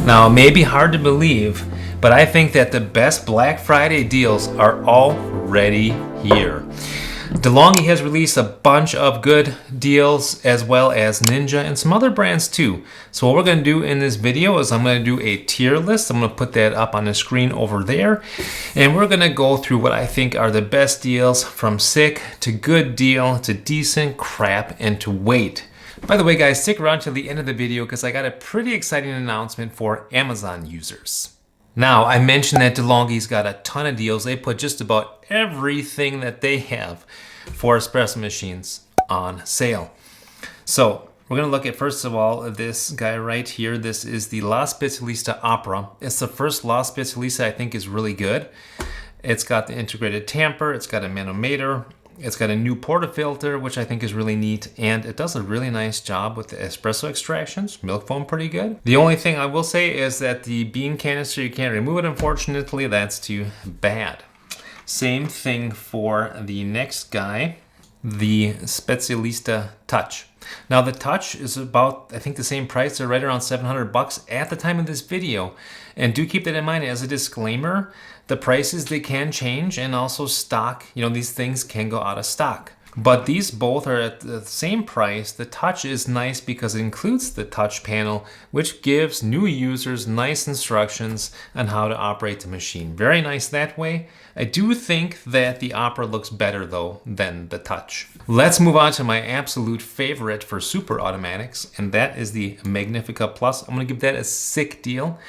Now, it may be hard to believe, but I think that the best Black Friday deals are already here. Delonghi has released a bunch of good deals, as well as Ninja and some other brands too. So what we're going to do in this video is I'm going to do a tier list. I'm going to put that up on the screen over there. And we're going to go through what I think are the best deals, from sick to good deal to decent, crap, and to wait. By the way, guys, stick around till the end of the video because I got a pretty exciting announcement for Amazon users. Now, I mentioned that Delonghi's got a ton of deals. They put just about everything that they have for espresso machines on sale. So we're going to look at, first of all, this guy right here. This is the La Specialista Opera. It's the first La Specialista I think is really good. It's got the integrated tamper. It's got a manometer. It's got a new portafilter, which I think is really neat, and it does a really nice job with the espresso extractions. Milk foam pretty good. The only thing I will say is that the bean canister, you can't remove it, unfortunately. That's too bad. Same thing for the next guy, the Specialista Touch. Now the Touch is about, I think, the same price. They're right around 700 bucks at the time of this video. And do keep that in mind as a disclaimer. The prices, they can change, and also stock, these things can go out of stock. But these both are at the same price. The Touch is nice because it includes the touch panel, which gives new users nice instructions on how to operate the machine. Very nice that way. I do think that the Opera looks better though than the Touch. Let's move on to my absolute favorite for super automatics, and that is the Magnifica Plus. I'm gonna give that a sick deal.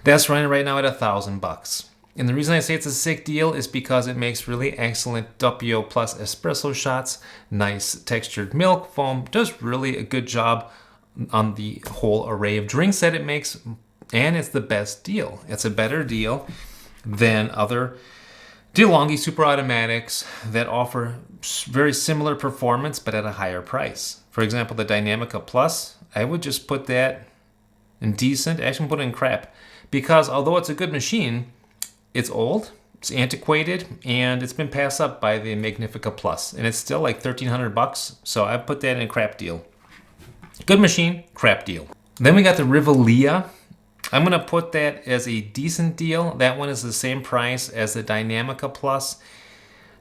That's running right now at $1,000. And the reason I say it's a sick deal is because it makes really excellent Doppio Plus espresso shots, nice textured milk foam, does really a good job on the whole array of drinks that it makes, and it's the best deal. It's a better deal than other Delonghi super automatics that offer very similar performance but at a higher price. For example, the Dynamica Plus, I would just put that in decent, actually put it in crap, because although it's a good machine, it's old, it's antiquated, and it's been passed up by the Magnifica Plus, and it's still like 1,300 bucks, so I put that in a crap deal. Good machine, crap deal. Then we got the Rivalia. I'm gonna put that as a decent deal. That one is the same price as the Dynamica Plus.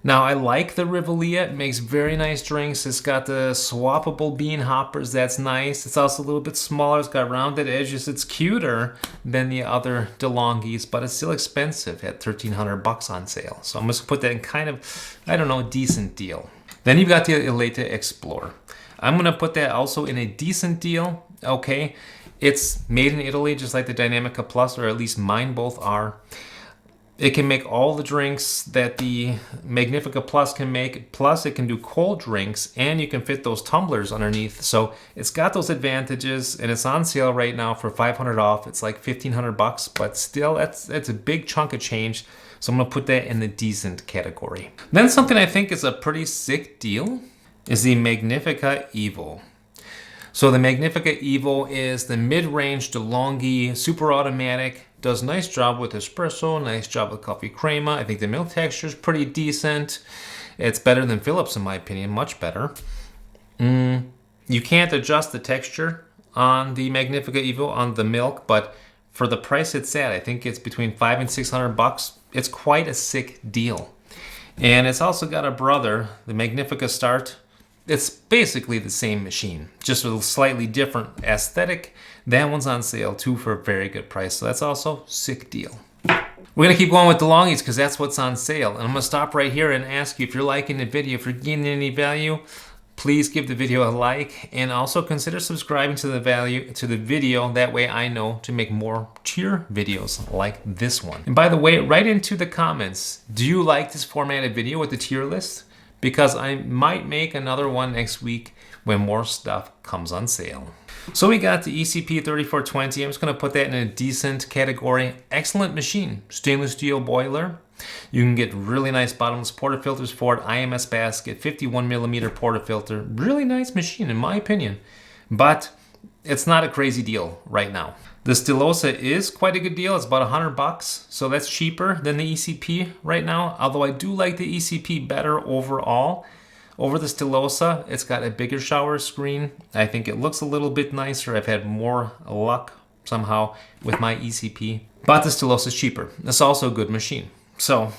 Now, I like the Rivalia. It makes very nice drinks. It's got the swappable bean hoppers. That's nice. It's also a little bit smaller. It's got rounded edges. It's cuter than the other Delonghis, but it's still expensive at 1,300 bucks on sale. So I'm just gonna put that in kind of, I don't know, decent deal. Then you've got the Elite Explorer. I'm gonna put that also in a decent deal. Okay, it's made in Italy, just like the Dynamica Plus, or at least mine both are. It can make all the drinks that the Magnifica Plus can make, plus it can do cold drinks, and you can fit those tumblers underneath. So it's got those advantages, and it's on sale right now for 500 off. It's like 1,500 bucks, but still, that's a big chunk of change. So I'm gonna put that in the decent category. Then something I think is a pretty sick deal is the Magnifica Evo. So the Magnifica Evo is the mid-range Delonghi super automatic. Does a nice job with espresso, nice job with coffee crema. I think the milk texture is pretty decent. It's better than Philips in my opinion, much better. You can't adjust the texture on the Magnifica Evo on the milk, but for the price it's at, I think it's between 500 and 600 bucks. It's quite a sick deal. And it's also got a brother, the Magnifica Start. It's basically the same machine, just with a slightly different aesthetic. That one's on sale too for a very good price, so that's also a sick deal. We're gonna keep going with Delonghis because that's what's on sale. And I'm gonna stop right here and ask you, if you're liking the video, if you're getting any value, please give the video a like, and also consider subscribing to the video. That way I know to make more tier videos like this one. And by the way, write into the comments, do you like this formatted video with the tier list? Because I might make another one next week when more stuff comes on sale. So we got the ECP 3420. I'm just gonna put that in a decent category. Excellent machine, stainless steel boiler. You can get really nice bottomless portafilters for it. IMS basket, 51mm portafilter. Really nice machine in my opinion, but it's not a crazy deal right now. The Stilosa is quite a good deal. It's about 100 bucks, so that's cheaper than the ECP right now. Although I do like the ECP better overall over the Stilosa. It's got a bigger shower screen. I think it looks a little bit nicer. I've had more luck somehow with my ECP. But the Stylos is cheaper. It's also a good machine. So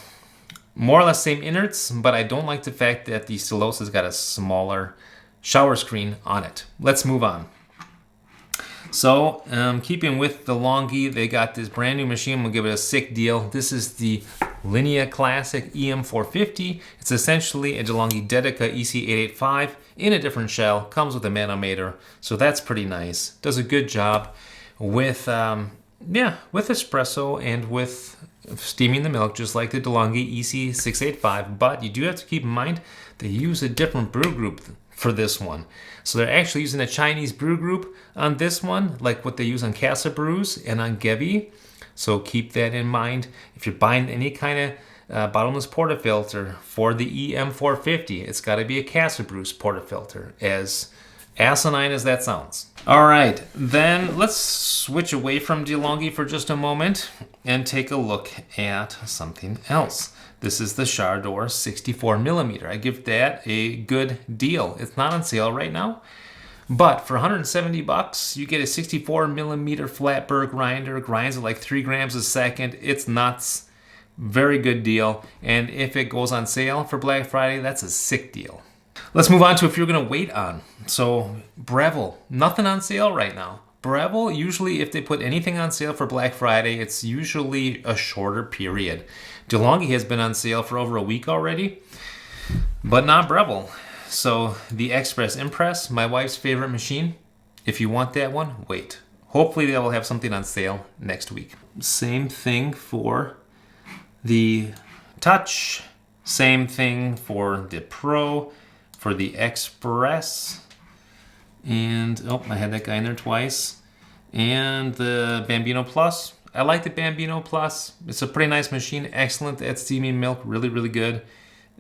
more or less same innards, but I don't like the fact that the Stylos has got a smaller shower screen on it. Let's move on. So, keeping with Delonghi, they got this brand new machine. We'll give it a sick deal. This is the Linea Classic EM450. It's essentially a Delonghi Dedica EC885 in a different shell. Comes with a manometer, so that's pretty nice. Does a good job with, with espresso and with steaming the milk, just like the Delonghi EC685. But you do have to keep in mind they use a different brew group for this one. So they're actually using a Chinese brew group on this one, like what they use on Casa Brews and on Gevi. So keep that in mind. If you're buying any kind of bottomless portafilter for the EM450, it's got to be a Casa Brews portafilter, as asinine as that sounds. All right, then let's switch away from Delonghi for just a moment and take a look at something else. This is the Chardor 64 millimeter. I give that a good deal. It's not on sale right now, but for 170 bucks, you get a 64 millimeter flat burr grinder. Grinds at like 3 grams a second. It's nuts. Very good deal. And if it goes on sale for Black Friday, that's a sick deal. Let's move on to if you're gonna wait on. So Breville, nothing on sale right now. Breville, usually if they put anything on sale for Black Friday, it's usually a shorter period. Delonghi has been on sale for over a week already, but not Breville. So the Express Impress, my wife's favorite machine. If you want that one, wait. Hopefully they will have something on sale next week. Same thing for the Touch. Same thing for the Pro, for the Express. And, oh, I had that guy in there twice. And the Bambino Plus. I like the Bambino Plus. It's a pretty nice machine. Excellent at steaming milk. Really, really good.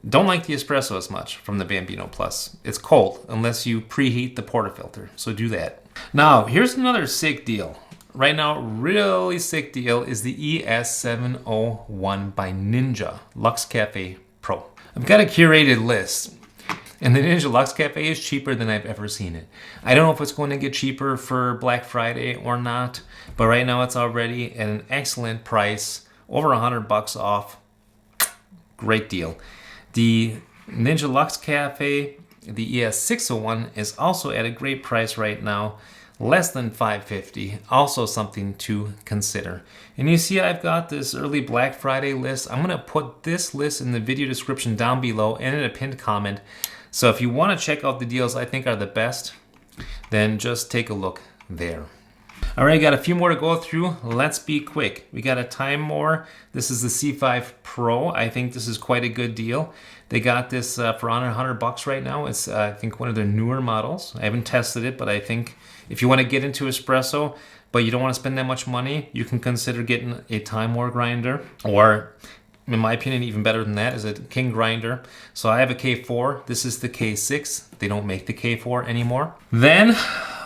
Don't like the espresso as much from the Bambino Plus. It's cold unless you preheat the portafilter. So do that. Now, here's another sick deal. Right now, really sick deal is the ES701 by Ninja Luxe Cafe Pro. I've got a curated list. And the Ninja Luxe Cafe is cheaper than I've ever seen it. I don't know if it's going to get cheaper for Black Friday or not, but right now it's already at an excellent price, over 100 bucks off. Great deal. The Ninja Luxe Cafe, the ES601, is also at a great price right now, less than $550. Also something to consider. And you see I've got this early Black Friday list. I'm going to put this list in the video description down below and in a pinned comment. So if you want to check out the deals I think are the best, then just take a look there. All right, got a few more to go through. Let's be quick. We got a Time More. This is the C5 Pro. I think this is quite a good deal. They got this for under 100 bucks right now. It's I think one of their newer models. I haven't tested it, but I think if you want to get into espresso, but you don't want to spend that much money, you can consider getting a Time More grinder, or in my opinion, even better than that is a King grinder. So I have a K4. This is the K6. They don't make the K4 anymore. Then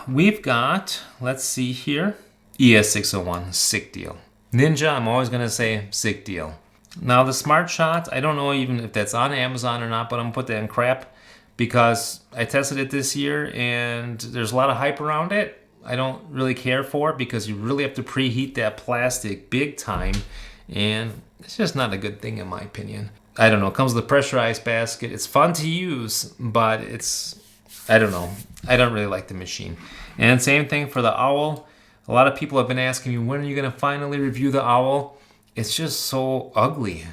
we've got, let's see here, ES601, sick deal. Ninja, I'm always gonna say sick deal. Now the Smart Shot, I don't know even if that's on Amazon or not, but I'm gonna put that in crap because I tested it this year and there's a lot of hype around it. I don't really care for it because you really have to preheat that plastic big time, and it's just not a good thing in my opinion. I don't know, it comes with a pressurized basket. It's fun to use, but it's, I don't know. I don't really like the machine. And same thing for the Owl. A lot of people have been asking me, when are you gonna finally review the Owl? It's just so ugly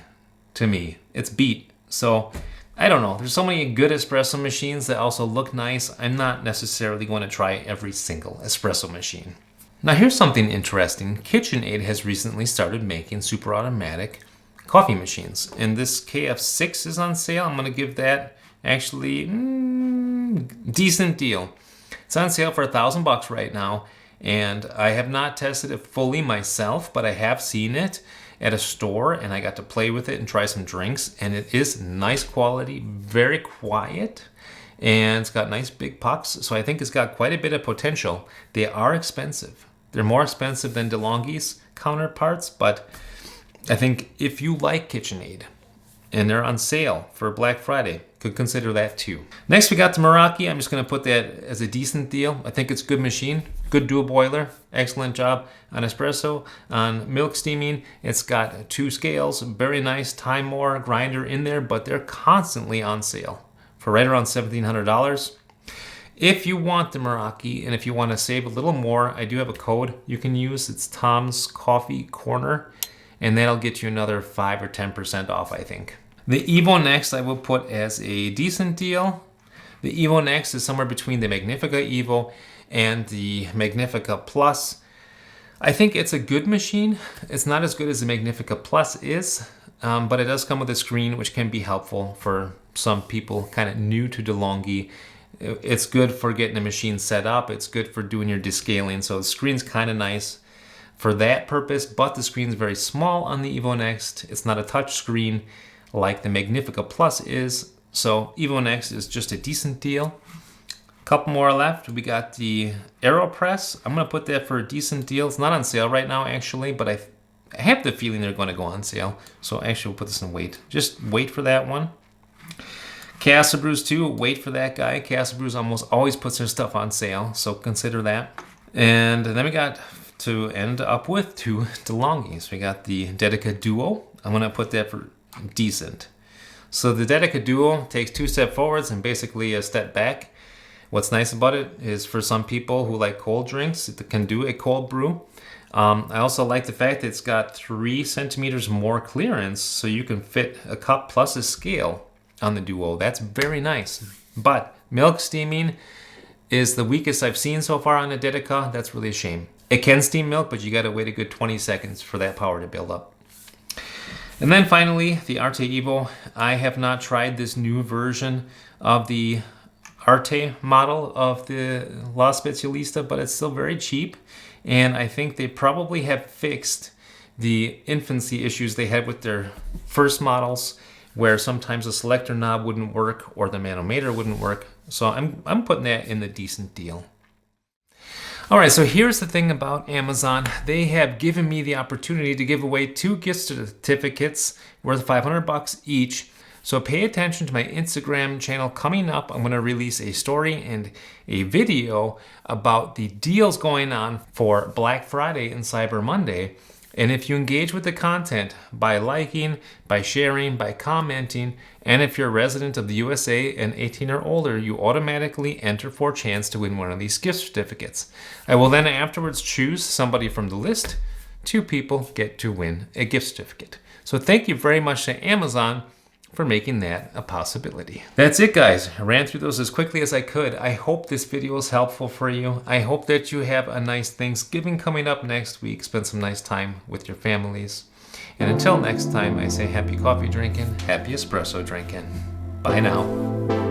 to me. It's beat. So I don't know. There's so many good espresso machines that also look nice. I'm not necessarily going to try every single espresso machine. Now here's something interesting. KitchenAid has recently started making super automatic coffee machines. And this KF6 is on sale. I'm going to give that actually decent deal. It's on sale for $1,000 right now. And I have not tested it fully myself, but I have seen it at a store and I got to play with it and try some drinks. And it is nice quality, very quiet. And it's got nice big pucks. So I think it's got quite a bit of potential. They are expensive. They're more expensive than Delonghi's counterparts, but I think if you like KitchenAid and they're on sale for Black Friday, could consider that too. Next we got the Meraki. I'm just going to put that as a decent deal. I think it's a good machine. Good dual boiler, excellent job on espresso. On milk steaming, it's got 2 scales, very nice Timor grinder in there, but they're constantly on sale for right around $1,700. If you want the Meraki and if you want to save a little more, I do have a code you can use. It's Tom's Coffee Corner, and that'll get you another 5 or 10% off, I think. The Evo Next I will put as a decent deal. The Evo Next is somewhere between the Magnifica Evo and the Magnifica Plus. I think it's a good machine. It's not as good as the Magnifica Plus is, but it does come with a screen, which can be helpful for some people kind of new to Delonghi. It's good for getting the machine set up. It's good for doing your descaling. So the screen's kind of nice for that purpose, but the screen's very small on the Evo Next. It's not a touch screen like the Magnifica Plus is. So Evo Next is just a decent deal. A couple more left. We got the AeroPress. I'm going to put that for a decent deal. It's not on sale right now, actually, but I have the feeling they're going to go on sale. So actually, we'll put this in wait. Just wait for that one. Casa Brews too, wait for that guy. Casa Brews almost always puts their stuff on sale, so consider that. And then we got to end up with 2 Delonghi. So we got the Dedica Duo. I'm gonna put that for decent. So the Dedica Duo takes 2 steps forwards and basically a step back. What's nice about it is for some people who like cold drinks, it can do a cold brew. I also like the fact that it's got 3 centimeters more clearance, so you can fit a cup plus a scale on the Duo. That's very nice. But milk steaming is the weakest I've seen so far on the Dedica. That's really a shame. It can steam milk, but you gotta wait a good 20 seconds for that power to build up. And then finally, the Arte Evo. I have not tried this new version of the Arte model of the La Specialista, but it's still very cheap. And I think they probably have fixed the infancy issues they had with their first models, where sometimes the selector knob wouldn't work or the manometer wouldn't work. So I'm putting that in the decent deal. All right, so here's the thing about Amazon. They have given me the opportunity to give away 2 gift certificates worth $500 each. So pay attention to my Instagram channel. Coming up, I'm gonna release a story and a video about the deals going on for Black Friday and Cyber Monday. And if you engage with the content by liking, by sharing, by commenting, and if you're a resident of the USA and 18 or older, you automatically enter for a chance to win one of these gift certificates. I will then afterwards choose somebody from the list. 2 people get to win a gift certificate. So thank you very much to Amazon for making that a possibility. That's it, guys. I ran through those as quickly as I could. I hope this video is helpful for you. I hope that you have a nice Thanksgiving coming up next week. Spend some nice time with your families. And until next time, I say happy coffee drinking, happy espresso drinking. Bye now.